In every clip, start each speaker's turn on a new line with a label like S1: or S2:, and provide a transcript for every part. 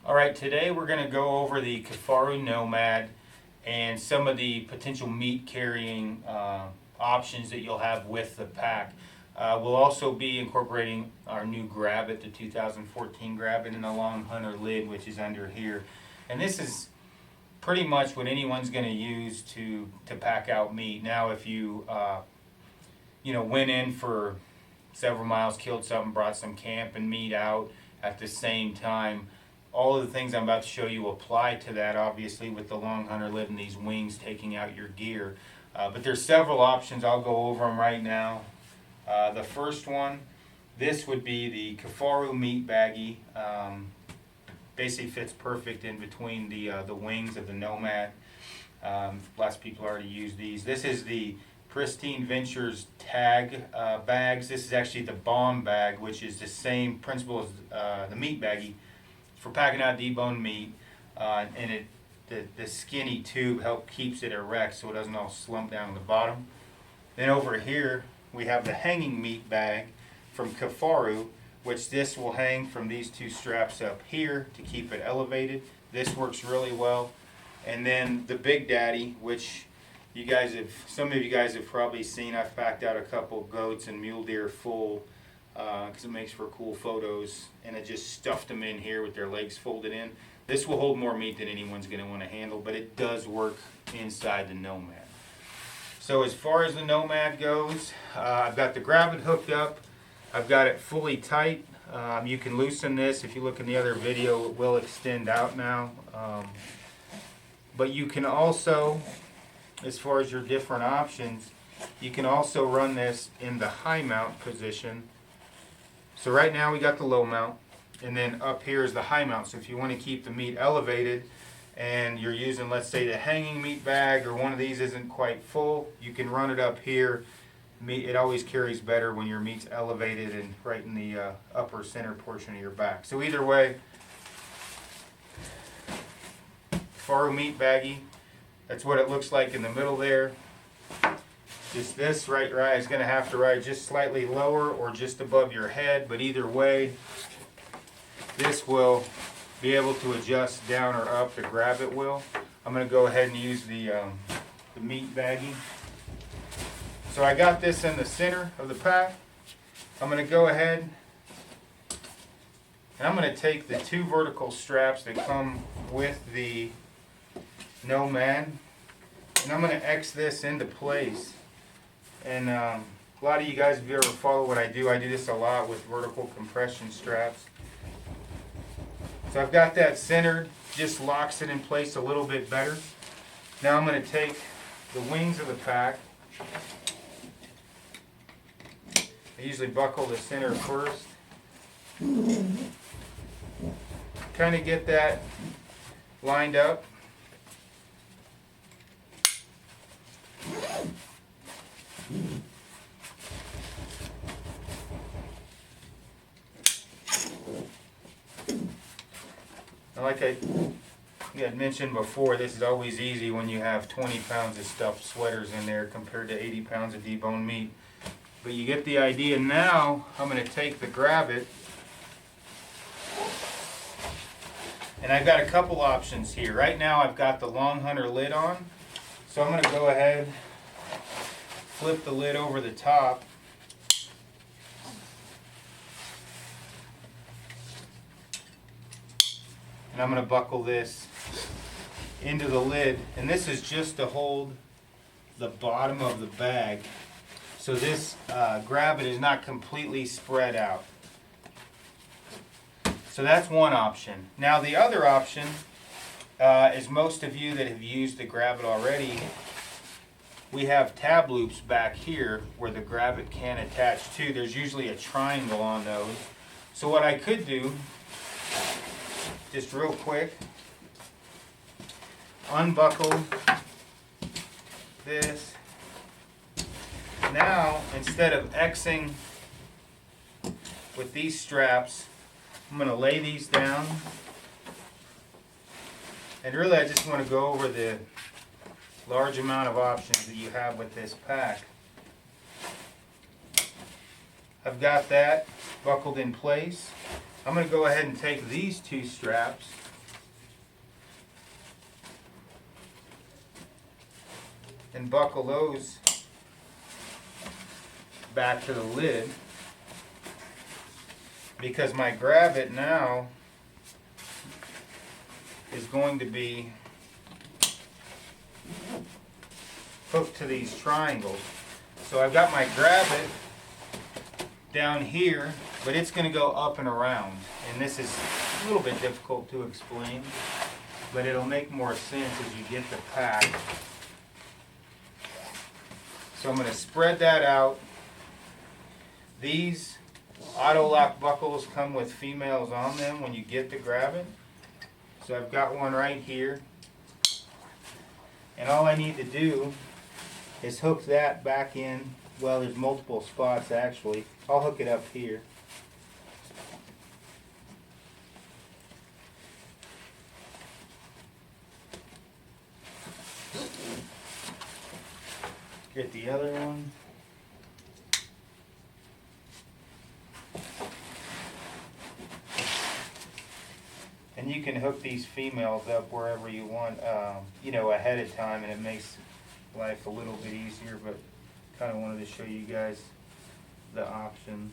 S1: Alright, today we're going to go over the Kafaru Nomad and some of the potential meat carrying options that you'll have with the pack. We'll also be incorporating our new Grab It, the 2014 Grab It, and a long hunter lid, which is under here. And this is pretty much what anyone's going to use to pack out meat. Now if you went in for several miles, killed something, brought some camp and meat out at the same time, all of the things I'm about to show you apply to that, obviously, with the long hunter lid and these wings taking out your gear. But there's several options. I'll go over them right now. The first one, this would be the Kafaru meat baggie. Basically fits perfect in between the wings of the Nomad. Lots of people already use these. This is the Pristine Ventures tag bags. This is actually the bomb bag, which is the same principle as the meat baggie for packing out deboned meat, and the skinny tube keeps it erect so it doesn't all slump down to the bottom. Then over here we have the hanging meat bag from Kafaru, which this will hang from these two straps up here to keep it elevated. This works really well. And then the Big Daddy, which some of you guys have probably seen. I've packed out a couple goats and mule deer full because it makes for cool photos, and I just stuffed them in here with their legs folded in. This will hold more meat than anyone's going to want to handle, but it does work inside the Nomad. So as far as the Nomad goes, I've got the Grab It hooked up. I've got it fully tight. You can loosen this. If you look in the other video, it will extend out now. But you can also, as far as your different options, you can also run this in the high mount position. So right now we got the low mount, and then up here is the high mount. So if you want to keep the meat elevated and you're using, let's say, the hanging meat bag, or one of these isn't quite full, you can run it up here. It always carries better when your meat's elevated and right in the upper center portion of your back. So either way, Kafaru meat baggie, that's what it looks like in the middle there. Just this right is going to have to ride just slightly lower or just above your head, but either way, this will be able to adjust down or up. The Grab It will. I'm going to go ahead and use the meat baggie. So I got this in the center of the pack. I'm going to go ahead and I'm going to take the two vertical straps that come with the Nomad, and I'm going to X this into place. And a lot of you guys, if you ever follow what I do this a lot with vertical compression straps. So I've got that centered, just locks it in place a little bit better. Now I'm going to take the wings of the pack. I usually buckle the center first. Kind of get that lined up. Like I had mentioned before, this is always easy when you have 20 pounds of stuffed sweaters in there compared to 80 pounds of deboned meat. But you get the idea. Now I'm going to take the Grab It, and I've got a couple options here. Right now I've got the long hunter lid on, so I'm going to go ahead, flip the lid over the top, and I'm going to buckle this into the lid, and this is just to hold the bottom of the bag so this Grab It is not completely spread out. So that's one option. Now the other option is, most of you that have used the Grab It already, we have tab loops back here where the Grab It can attach to. There's usually a triangle on those. So what I could do, just real quick, unbuckle this. Now, instead of Xing with these straps, I'm going to lay these down. And really I just want to go over the large amount of options that you have with this pack. I've got that buckled in place. I'm going to go ahead and take these two straps and buckle those back to the lid, because my grab it now is going to be hooked to these triangles. So I've got my grab it down here, but it's going to go up and around, and this is a little bit difficult to explain, but it'll make more sense as you get the pack. So I'm going to spread that out. These auto lock buckles come with females on them when you get to grab it. So I've got one right here, and all I need to do is hook that back in. Well, there's multiple spots actually. I'll hook it up here. Get the other one. And you can hook these females up wherever you want, ahead of time, and it makes life a little bit easier, but kind of wanted to show you guys the options.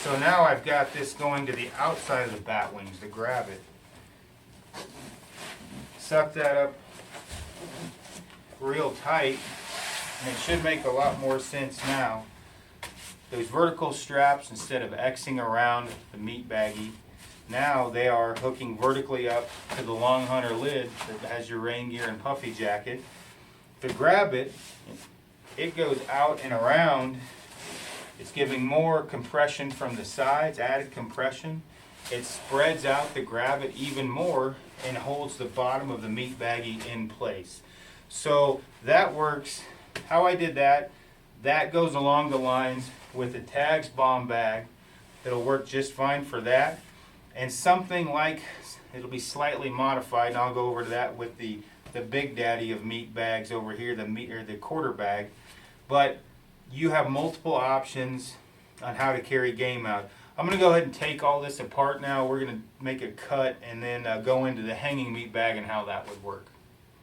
S1: So now I've got this going to the outside of the bat wings to grab it. Suck that up real tight, and it should make a lot more sense now. Those vertical straps, instead of Xing around the meat baggie, now they are hooking vertically up to the long hunter lid that has your rain gear and puffy jacket. To grab it, it goes out and around. It's giving more compression from the sides, added compression. It spreads out to grab it even more and holds the bottom of the meat baggie in place. So that works. How I did that, that goes along the lines with the Tags bomb bag. It'll work just fine for that. And something like, it'll be slightly modified, and I'll go over to that with the big daddy of meat bags over here, the quarter bag. But you have multiple options on how to carry game out. I'm going to go ahead and take all this apart now. We're going to make a cut and then go into the hanging meat bag and how that would work.